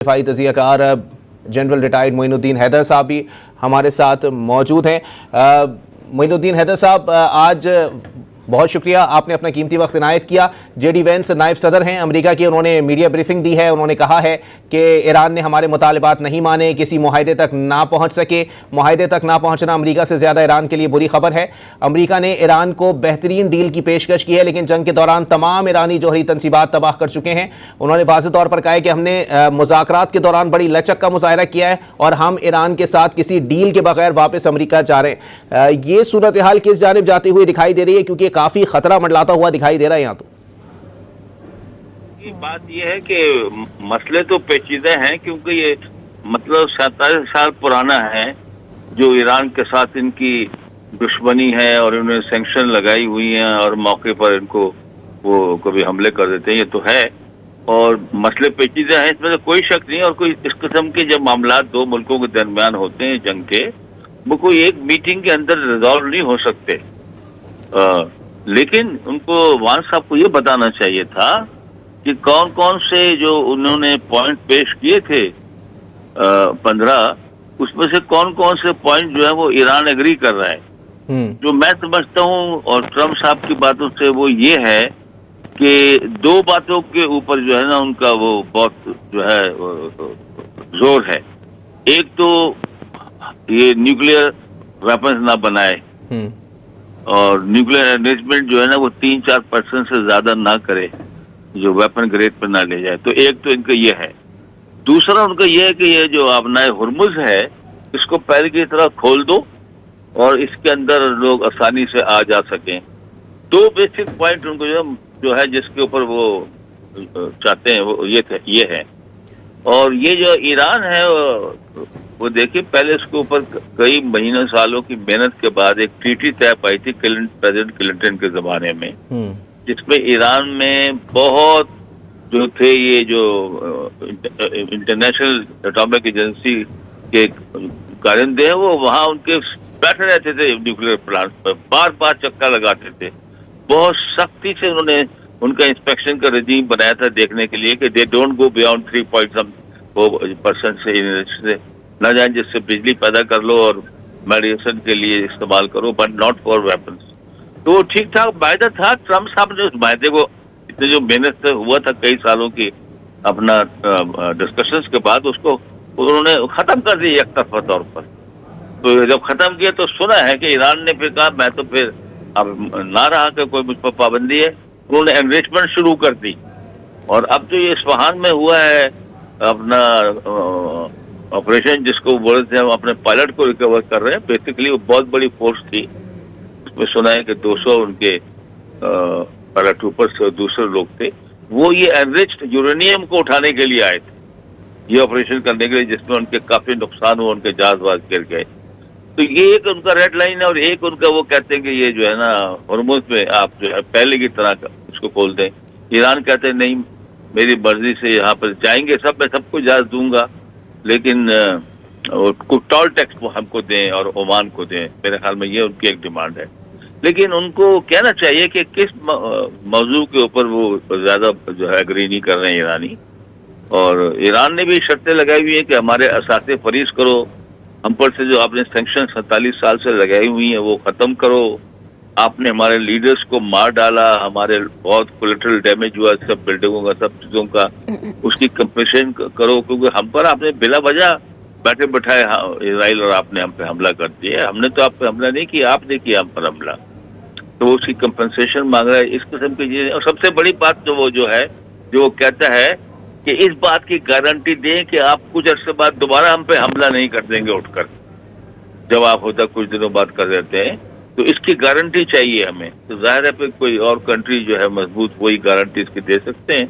दिफाई तज़ियाकार general retired Moinuddin Haider साहब भी हमारे साथ मौजूद हैं। मोइनुद्दीन हैदर साहब, आज बहुत शुक्रिया, आपने अपना कीमती वक्त इनायत किया। जेडी वेंस नायब सदर हैं अमेरिका के, उन्होंने मीडिया ब्रीफिंग दी है। उन्होंने कहा है कि ईरान ने हमारे मुतालबात नहीं माने, किसी मुआहदे तक ना पहुंच सके। मुआहदे तक ना पहुंचना अमेरिका से ज़्यादा ईरान के लिए बुरी खबर है। अमेरिका ने ईरान को बेहतरीन डील की पेशकश की है, लेकिन जंग के दौरान तमाम ईरानी जौहरी तनसीबात तबाह कर चुके हैं। उन्होंने वाज़ेह तौर पर कहा है कि हमने मुज़ाकरात के दौरान बड़ी लचक का मुज़ाहरा किया है और हम ईरान के साथ किसी डील के बगैर वापस अमेरिका जा रहे हैं। ये सूरत हाल किस जानिब जाती हुई दिखाई दे रही है, क्योंकि काफ़ी खतरा मंडलाता हुआ दिखाई दे रहा है यहाँ तो? बात यह है कि मसले तो पेचीदे हैं, क्योंकि ये मतलब 47 साल पुराना है जो ईरान के साथ इनकी दुश्मनी है और उन्होंने सैंक्शन लगाई हुई हैं और मौके पर इनको वो कभी हमले कर देते हैं। ये तो है और मसले पेचीदे हैं, इसमें तो कोई शक नहीं। और कोई इस किस्म के जब मामला दो मुल्कों के दरमियान होते हैं जंग के, वो कोई एक मीटिंग के अंदर रिजॉल्व नहीं हो सकते। लेकिन उनको वान साहब को ये बताना चाहिए था कि कौन कौन से जो उन्होंने पॉइंट पेश किए थे 15, उसमें से कौन कौन से पॉइंट जो है वो ईरान एग्री कर रहा है। जो मैं समझता हूँ और ट्रम्प साहब की बातों से वो ये है कि दो बातों के ऊपर जो है ना उनका वो बहुत जो है जोर है। एक तो ये न्यूक्लियर वेपन्स ना बनाए और न्यूक्लियर एनरिचमेंट जो है ना वो 3-4% से ज्यादा ना करे, जो वेपन ग्रेड पर ना ले जाए। तो एक तो इनका ये है। दूसरा उनका ये है कि ये जो अपना हुर्मुज है इसको पहले की तरह खोल दो और इसके अंदर लोग आसानी से आ जा सकें। दो बेसिक पॉइंट उनको जो है जिसके ऊपर वो चाहते हैं वो ये है। और ये जो ईरान है वो देखिए, पहले इसके ऊपर कई महीनों सालों की मेहनत के बाद एक ट्रीटी तय पाई थी प्रेसिडेंट क्लिंटन के जमाने में, जिसमें ईरान में बहुत जो थे ये जो इंटरनेशनल एटॉमिक एजेंसी के कारिंदे हैं वो वहां उनके बैठे रहते थे न्यूक्लियर प्लांट पर, बार बार चक्का लगाते थे। बहुत सख्ती से उन्होंने उनका इंस्पेक्शन का रजीम बनाया था देखने के लिए कि दे डोंट गो बियॉन्ड 3% से न जाए, जिससे बिजली पैदा कर लो और मेडिसिन के लिए इस्तेमाल करो, बट नॉट फॉर वेपन्स। तो ठीक ठाक वायदा था। ट्रम्प साहब ने उस वायदे को इतने जो मेहनत से हुआ था कई सालों की अपना डिस्कशंस के बाद उसको उन्होंने खत्म कर दिया एक तरफा तौर पर। तो जब खत्म किया तो सुना है कि ईरान ने फिर कहा मैं तो फिर अब ना रहा कि कोई मुझ पर पाबंदी है, उन्होंने एनरिचमेंट शुरू कर दी। और अब जो ये इस्फहान में हुआ है अपना ऑपरेशन जिसको बोले थे हम अपने पायलट को रिकवर कर रहे हैं, बेसिकली वो बहुत बड़ी फोर्स थी। उसमें सुना है कि 200 उनके पैराट्रूपर्स और दूसरे लोग थे, वो ये एनरिच्ड यूरेनियम को उठाने के लिए आए थे, ये ऑपरेशन करने के लिए, जिसमें उनके काफी नुकसान हुआ, उनके जहाज गिर गए। तो ये एक उनका रेड लाइन है। और एक उनका वो कहते हैं कि ये जो है ना हुर्मुज में आप जो है पहले की तरह का उसको खोल दें। ईरान कहते हैं नहीं, मेरी मर्जी से यहाँ पर जाएंगे सब, मैं सबको इजाजत दूंगा, लेकिन टोल टैक्स वो हमको दें और ओमान को दें। मेरे ख्याल में ये उनकी एक डिमांड है। लेकिन उनको कहना चाहिए कि किस मौजू के ऊपर वो ज्यादा जो है एग्री नहीं कर रहे हैं ईरानी। और ईरान ने भी शर्तें लगाई हुई है कि हमारे असाते फरीज करो, हम पर से जो आपने सैंक्शन 47 साल से लगाई हुई है वो खत्म करो, आपने हमारे लीडर्स को मार डाला, हमारे बहुत कोलेटरल डैमेज हुआ सब बिल्डिंगों का, सब चीजों का, उसकी कंपेंसेशन करो, क्योंकि हम पर आपने बिला वजह बैठे बैठाए इजराइल और आपने हम पे हमला कर दिया। हमने तो आप पे हमला नहीं किया, आपने किया हम पर हमला, तो उसकी कंपेंसेशन मांग रहा है। इस किस्म की चीजें। और सबसे बड़ी बात तो वो जो है जो वो कहता है कि इस बात की गारंटी दें कि आप कुछ अर्से बाद दोबारा हम पे हमला नहीं कर देंगे उठकर, जब आप होता कुछ दिनों बाद कर देते हैं, तो इसकी गारंटी चाहिए हमें। तो जाहिर है फिर कोई और कंट्री जो है मजबूत वही गारंटी इसकी दे सकते हैं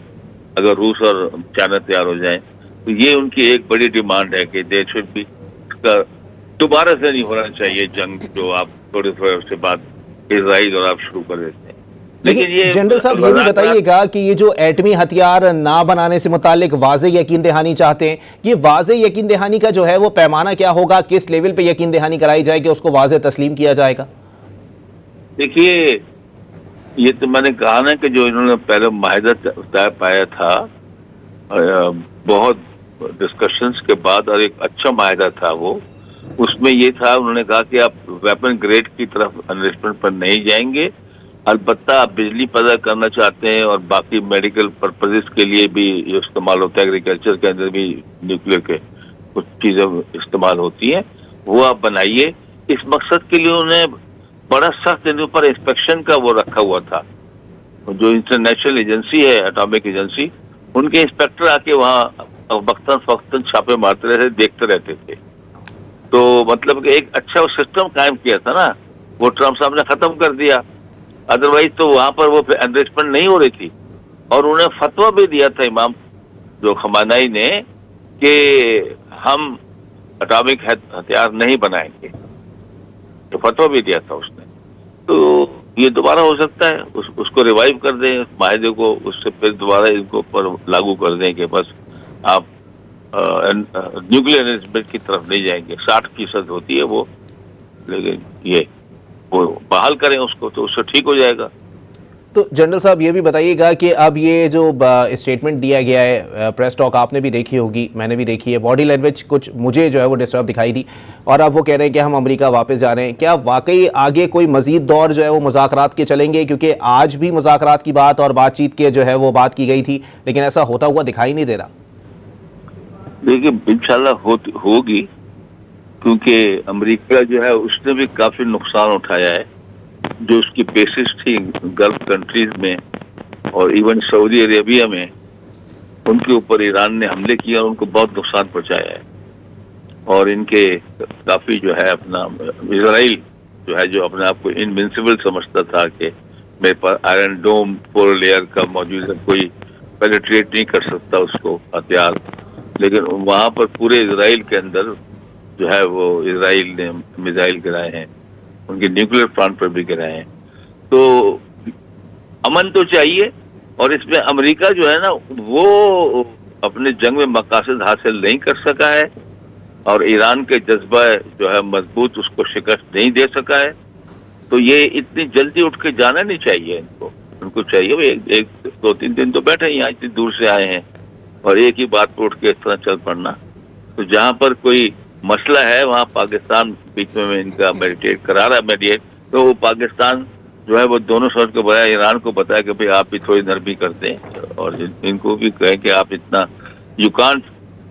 अगर रूस और चाइना तैयार हो जाए। तो ये उनकी एक बड़ी डिमांड है कि देश भी इसका दोबारा से नहीं होना चाहिए जंग, जो आप थोड़े से बाद इजराइल और आप शुरू कर देते हैं। लेकिन ये जनरल साहब ये भी बताइएगा कि ये जो एटमी हथियार ना बनाने से मुतालिक वाज़ेह यकीन दहानी चाहते हैं, ये वाज़ेह यकीन दहानी का जो है वो पैमाना क्या होगा, किस लेवल पे यकीन दहानी कराई जाएगी, उसको वाज़ेह तस्लीम किया जाएगा? देखिए, ये तो मैंने कहा ना कि जो इन्होंने पहले माहिदा तय पाया था बहुत डिस्कशंस के बाद और एक अच्छा मायदा था वो। उसमें ये था, उन्होंने कहा कि आप वेपन ग्रेड की तरफ एनरिचमेंट पर नहीं जाएंगे, अलबत्ता आप बिजली पैदा करना चाहते हैं और बाकी मेडिकल पर्पजेस के लिए भी ये इस्तेमाल होता है, एग्रीकल्चर के अंदर भी न्यूक्लियर के कुछ चीजें इस्तेमाल होती हैं, वो आप बनाइए। इस मकसद के लिए उन्हें बड़ा सख्त इनके ऊपर इंस्पेक्शन का वो रखा हुआ था। जो इंटरनेशनल एजेंसी है, एटॉमिक एजेंसी, उनके इंस्पेक्टर आके वहाँ वक्तन फक्तन छापे मारते रहते, देखते रहते थे। तो मतलब कि एक अच्छा सिस्टम कायम किया था ना, वो ट्रम्प साहब ने खत्म कर दिया। अदरवाइज तो वहां पर वो एनरिचमेंट नहीं हो रही थी। और उन्हें फतवा भी दिया था इमाम जो खमानाई ने कि हम एटॉमिक हथियार नहीं बनाएंगे, तो फतवा भी दिया था उसने। तो ये दोबारा हो सकता है, उसको रिवाइव कर दें माहिदे को, उससे फिर दोबारा इनको पर लागू कर दें कि बस आप न्यूक्लियर एनरिचमेंट की तरफ नहीं जाएंगे। 60% होती है वो, लेकिन ये वो बहाल करें उसको, तो उससे ठीक हो जाएगा। तो जनरल साहब ये भी बताइएगा कि अब ये जो स्टेटमेंट दिया गया है, प्रेस टॉक आपने भी देखी होगी, मैंने भी देखी है, बॉडी लैंग्वेज कुछ मुझे जो है वो डिस्टर्ब दिखाई दी, और अब वो कह रहे हैं कि हम अमेरिका वापस जा रहे हैं। क्या वाकई आगे कोई मजीद दौर जो है वो मुज़ाकरात के चलेंगे? क्योंकि आज भी मुज़ाकरात की बात और बातचीत के जो है वो बात की गई थी, लेकिन ऐसा होता हुआ दिखाई नहीं दे रहा। देखिए, इंशाल्लाह होगी, क्योंकि अमेरिका जो है उसने भी काफी नुकसान उठाया है। जो उसकी बेसिस थी गल्फ कंट्रीज में और इवन सऊदी अरेबिया में, उनके ऊपर ईरान ने हमले किए और उनको बहुत नुकसान पहुंचाया है। और इनके काफी जो है अपना इजराइल जो है, जो अपने आप को इनविंसिबल समझता था कि मेरे पास आयरन डोम 4 लेयर का मौजूद है, कोई पेनिट्रेट नहीं कर सकता उसको हथियार, लेकिन वहां पर पूरे इजराइल के अंदर जो है वो इजराइल ने मिसाइल गिराए हैं, उनके न्यूक्लियर प्लांट पर भी गिराए हैं। तो अमन तो चाहिए, और इसमें अमेरिका जो है ना वो अपने जंग में मकासद हासिल नहीं कर सका है, और ईरान के जज्बा जो है मजबूत, उसको शिकस्त नहीं दे सका है। तो ये इतनी जल्दी उठ के जाना नहीं चाहिए उनको चाहिए एक 2-3 दिन तो बैठे यहाँ, इतनी दूर से आए हैं, और एक ही बात पर उठ के इस तरह चल पड़ना। तो जहां पर कोई मसला है वहां पाकिस्तान बीच में इनका मेडिटेट करा रहा है, मेडिएट, तो वो पाकिस्तान जो है वो दोनों साइड के बजाय ईरान को बताया कि भाई आप भी थोड़ी नरमी कर दें, और इनको भी कहे कि आप इतना यू कांट,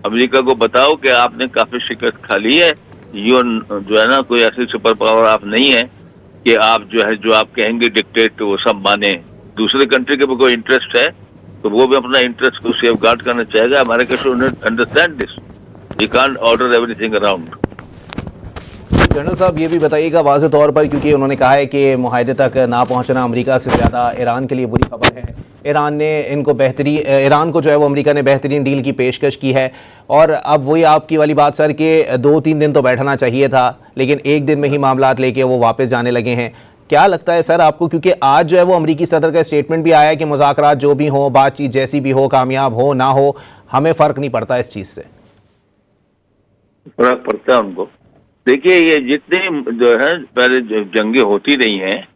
अमेरिका को बताओ कि आपने काफी शिकस्त खा ली है, यू जो है ना कोई ऐसी सुपर पावर आप नहीं है कि आप जो है जो आप कहेंगे डिक्टेट तो वो सब माने। दूसरे कंट्री के भी कोई इंटरेस्ट है तो वो भी अपना इंटरेस्ट को सेफ गार्ड करना चाहेगा। America should understand this, you can't order everything around. General साहब ये भी बताइएगा वाज़े तौर पर, क्योंकि उन्होंने कहा है कि मुआहदे तक ना पहुंचना अमेरिका से ज़्यादा ईरान के लिए बुरी खबर है। ईरान को जो है वो अमेरिका ने बेहतरीन डील की पेशकश की है, और अब वही आपकी वाली बात सर कि 2-3 दिन तो बैठना चाहिए था, लेकिन एक दिन में ही मामलात लेके वो वापस जाने लगे हैं। क्या लगता है सर आपको, क्योंकि आज जो है वो अमेरिकी सदर का स्टेटमेंट भी आया है कि मुज़ाकरात जो भी हो, बातचीत जैसी भी हो, कामयाब हो ना हो, हमें फ़र्क नहीं पड़ता इस चीज़ से? फर्क पड़ता है उनको। देखिए, ये जितने जो है पहले जंगें होती रही हैं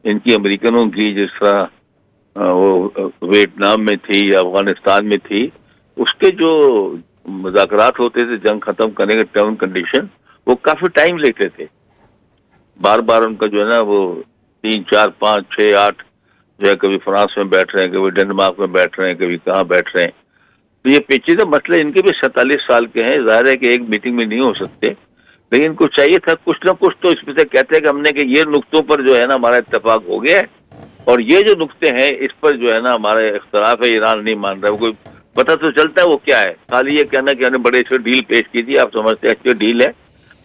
इनकी, अमेरिकनों की, जिस तरह वो वियतनाम में थी या अफगानिस्तान में थी, उसके जो मुज़ाकरात होते थे जंग खत्म करने के टर्म कंडीशन, वो काफी टाइम लेते थे। बार बार उनका जो है ना वो 3, 4, 5, 6, 8 जो है, कभी फ्रांस में बैठ रहे हैं, कभी डेनमार्क में बैठ रहे हैं, कभी कहाँ बैठ रहे हैं। तो ये पेचीदा मसले, इनके भी 47 साल के हैं, जाहिर है कि एक मीटिंग में नहीं हो सकते, लेकिन इनको चाहिए था कुछ ना कुछ तो इसमें से कहते हैं कि हमने कि ये नुक्तों पर जो है ना हमारा इत्तेफाक हो गया है, और ये जो नुक्ते हैं इस पर जो है ना हमारे इख्तलाफ है, ईरान नहीं मान रहा है। वो कोई पता तो चलता है वो क्या है, खाली ये कहना कि हमने बड़े अच्छे डील पेश की थी, आप समझते हैं अच्छी डील है,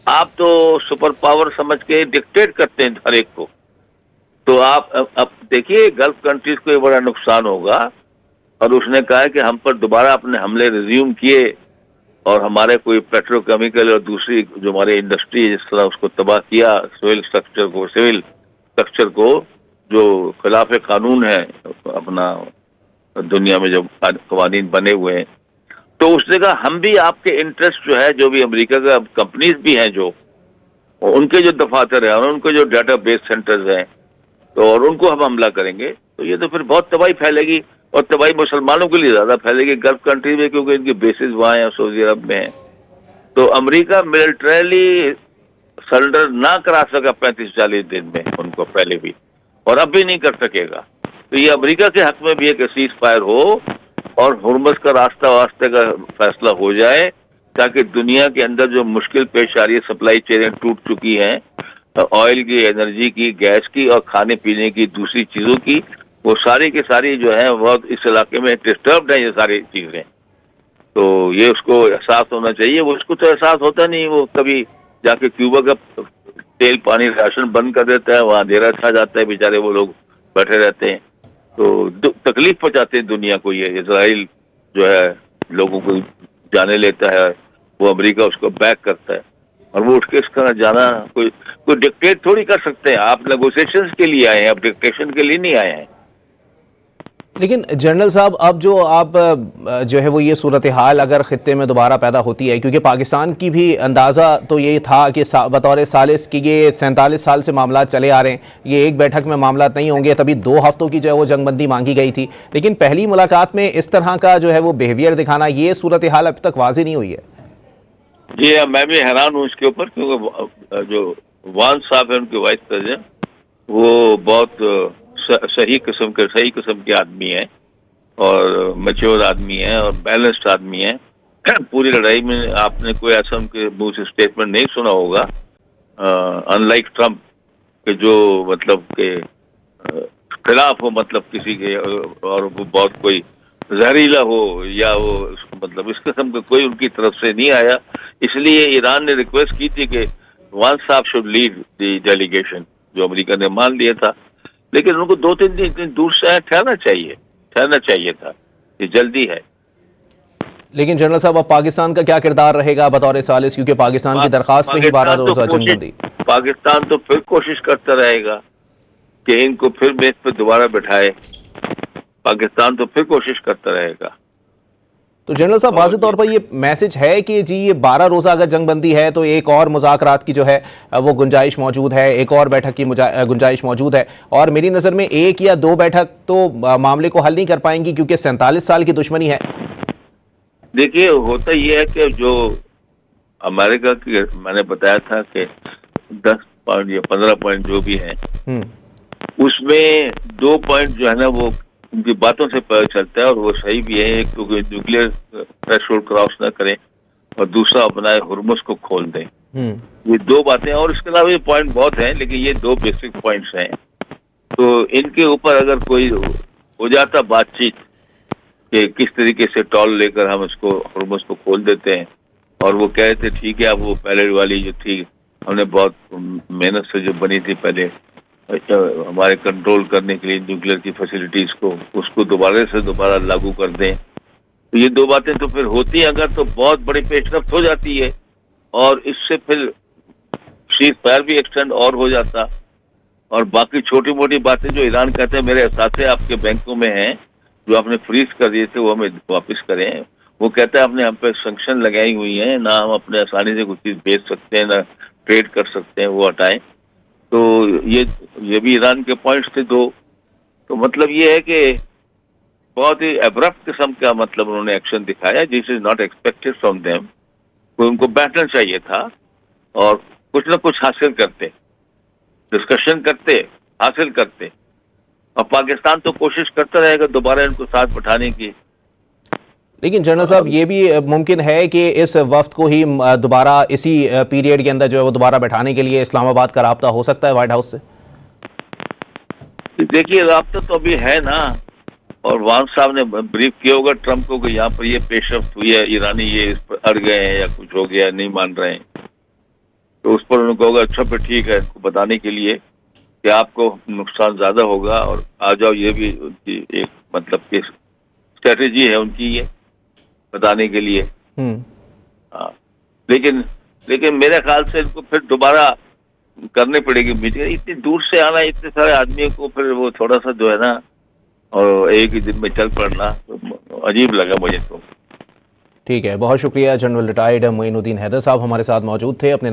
आप तो सुपर पावर समझ के डिक्टेट करते हैं हर एक को। तो आप अब देखिए, गल्फ कंट्रीज को बड़ा नुकसान होगा, और उसने कहा है कि हम पर दोबारा अपने हमले रिज्यूम किए, और हमारे कोई पेट्रोकेमिकल और दूसरी जो हमारी इंडस्ट्री है जिस तरह उसको तबाह किया, सिविल स्ट्रक्चर को जो खिलाफ कानून है अपना दुनिया में जो कवानीन बने हुए हैं, तो उसने कहा हम भी आपके इंटरेस्ट जो है, जो भी अमेरिका का कंपनीज भी हैं जो उनके जो दफातर है और उनके जो डाटा बेस सेंटर्स हैं, तो और उनको हम हमला करेंगे, तो ये तो फिर बहुत तबाही फैलेगी। और तबाही मुसलमानों के लिए ज्यादा फैलेगी गल्फ कंट्री में, क्योंकि इनकी बेसिस वहां है, सऊदी अरब में है। तो अमेरिका मिलिट्रली सरेंडर ना करा सका 35-40 दिन में उनको पहले भी, और अब भी नहीं कर सकेगा। तो ये अमेरिका के हक में भी एक सीज फायर हो और हुर्मुज़ का रास्ता वास्ते का फैसला हो जाए, ताकि दुनिया के अंदर जो मुश्किल पेश आ रही है, सप्लाई चेनें टूट चुकी हैं, ऑयल की, एनर्जी की, गैस की और खाने पीने की दूसरी चीजों की, वो सारी की सारी जो है बहुत इस इलाके में डिस्टर्ब्ड है ये सारी चीजें। तो ये उसको एहसास होना चाहिए। वो उसको तो एहसास होता नहीं, वो कभी जाके क्यूबा का तेल पानी राशन बंद कर देता है, वहां अंधेरा छा जाता है, बेचारे वो लोग बैठे रहते हैं। तो तकलीफ पहुंचाते हैं दुनिया को। ये इजराइल जो है लोगों को जाने लेता है, वो अमेरिका उसको बैक करता है, और वो उठ के इसका जाना कोई डिक्टेट थोड़ी कर सकते हैं। आप नेगोशिएशंस के लिए आए हैं, आप डिक्टेशन के लिए नहीं आए हैं। लेकिन जनरल साहब, अब जो आप जो है वो ये सूरत हाल अगर खित्ते में दोबारा पैदा होती है, क्योंकि पाकिस्तान की भी अंदाज़ा तो ये था कि बतौर सालिस की ये 47 साल से मामला चले आ रहे हैं, ये एक बैठक में मामला नहीं होंगे, तभी 2 हफ्तों की जो है वो जंगबंदी मांगी गई थी। लेकिन पहली मुलाकात में इस तरह का जो है वो बिहेवियर दिखाना, ये सूरत हाल अब तक वाज़ेह नहीं हुई है। जी मैं भी हैरान हूँ इसके ऊपर, क्योंकि जो वान साहब है उनके वाइस प्रेसिडेंट, वो बहुत सही किस्म के आदमी है और मैच्योर आदमी है और बैलेंस्ड आदमी है। पूरी लड़ाई में आपने कोई ऐसा उनके मुंह से स्टेटमेंट नहीं सुना होगा, अनलाइक ट्रम्प के जो मतलब के खिलाफ हो, मतलब किसी के, और वो बहुत कोई जहरीला हो या वो मतलब इस किस्म का कोई उनकी तरफ से नहीं आया। इसलिए ईरान ने रिक्वेस्ट की थी कि वान साहब शुड लीड द डेलीगेशन, जो अमेरिका ने मान लिया था। लेकिन उनको 2-3 दिन दूर से ठहरना चाहिए था, ये जल्दी है। लेकिन जनरल साहब, अब पाकिस्तान का क्या किरदार रहेगा बतौर सालिस, क्योंकि पाकिस्तान की दरखास्त पे ही 12 रोज़ा जंगबंदी। पाकिस्तान तो फिर कोशिश करता रहेगा कि इनको फिर मेज पे दोबारा बिठाए, पाकिस्तान तो फिर कोशिश करता रहेगा। तो जनरल साहब, वाज़ेह तौर पर ये मैसेज है कि जी ये 12 रोज़ा अगर जंगबंदी है तो एक और मुज़ाकरात की जो है वो गुंजाइश मौजूद है, एक और बैठक की गुंजाइश मौजूद है, और मेरी नज़र में 1 या 2 बैठक तो मामले को हल नहीं कर पाएंगी, क्योंकि 47 साल की दुश्मनी है। देखिए, होता ये है कि जो अमेरिका की मैंने बताया था कि 10 पॉइंट या 15 पॉइंट जो भी हैं, उसमें 2 पॉइंट जो है ना वो उनकी बातों से पता चलता है, और वो सही भी है। एक तो न्यूक्लियर थ्रेशोल्ड क्रॉस ना करें, और दूसरा अपना हुर्मुज़ को खोल दें। ये 2 बातें, और इसके अलावा ये पॉइंट बहुत हैं, लेकिन ये 2 बेसिक पॉइंट्स हैं। तो इनके ऊपर अगर कोई हो जाता बातचीत कि किस तरीके से टॉल लेकर हम इसको हुर्मुज़ को खोल देते हैं, और वो कह रहे थे ठीक है, अब वो पहले वाली जो थी हमने बहुत मेहनत से जो बनी थी पहले हमारे कंट्रोल करने के लिए न्यूक्लियर की फैसिलिटीज को, उसको दोबारा लागू कर दें। तो ये 2 बातें तो फिर होती अगर तो बहुत बड़ी पेशरफ्त हो जाती है, और इससे फिर सीज फायर भी एक्सटेंड और हो जाता। और बाकी छोटी मोटी बातें जो ईरान कहते हैं मेरे एहसास आपके बैंकों में हैं, जो आपने फ्रीज कर दिए थे वो हमें वापस करें। वो कहता है आपने हम पे सैंक्शन लगाई हुई हैं, ना हम अपने आसानी से कुछ चीज बेच सकते हैं, ना ट्रेड कर सकते हैं, वो हटाएं। तो ये भी ईरान के पॉइंट्स थे 2। तो मतलब ये है कि बहुत ही एब्रप्ट किस्म का मतलब उन्होंने एक्शन दिखाया, this is not expected from them. तो उनको बैठना चाहिए था और कुछ ना कुछ हासिल करते, डिस्कशन करते, हासिल करते। और पाकिस्तान तो कोशिश करता रहेगा दोबारा इनको साथ बैठाने की। लेकिन जनरल साहब, ये भी मुमकिन है कि इस वक्त को ही दोबारा इसी पीरियड के अंदर जो है वो दोबारा बैठाने के लिए इस्लामाबाद का राब्ता हो सकता है व्हाइट हाउस से। देखिए, राब्ता तो अभी है ना, और वान साहब ने ब्रीफ किया होगा ट्रम्प को कि यहाँ पर ये पेशरफ्त हुई है, ईरानी ये इस पर अड़ गए हैं या कुछ हो गया, नहीं मान रहे हैं। तो उस पर उनको होगा अच्छा फिर ठीक है, इसको बताने के लिए कि आपको नुकसान ज्यादा होगा और आ जाओ। ये भी उनकी एक मतलब की स्ट्रेटेजी है उनकी, ये बताने के लिए। हाँ, लेकिन मेरे ख्याल से इनको फिर दोबारा करनी पड़ेगी मीटिंग। इतनी दूर से आना, इतने सारे आदमियों को फिर वो थोड़ा सा जो है ना, और एक ही दिन में चल पड़ना, तो अजीब लगा मुझे तो। ठीक है, बहुत शुक्रिया। जनरल रिटायर्ड मोइनुद्दीन हैदर साहब हमारे साथ मौजूद थे। अपने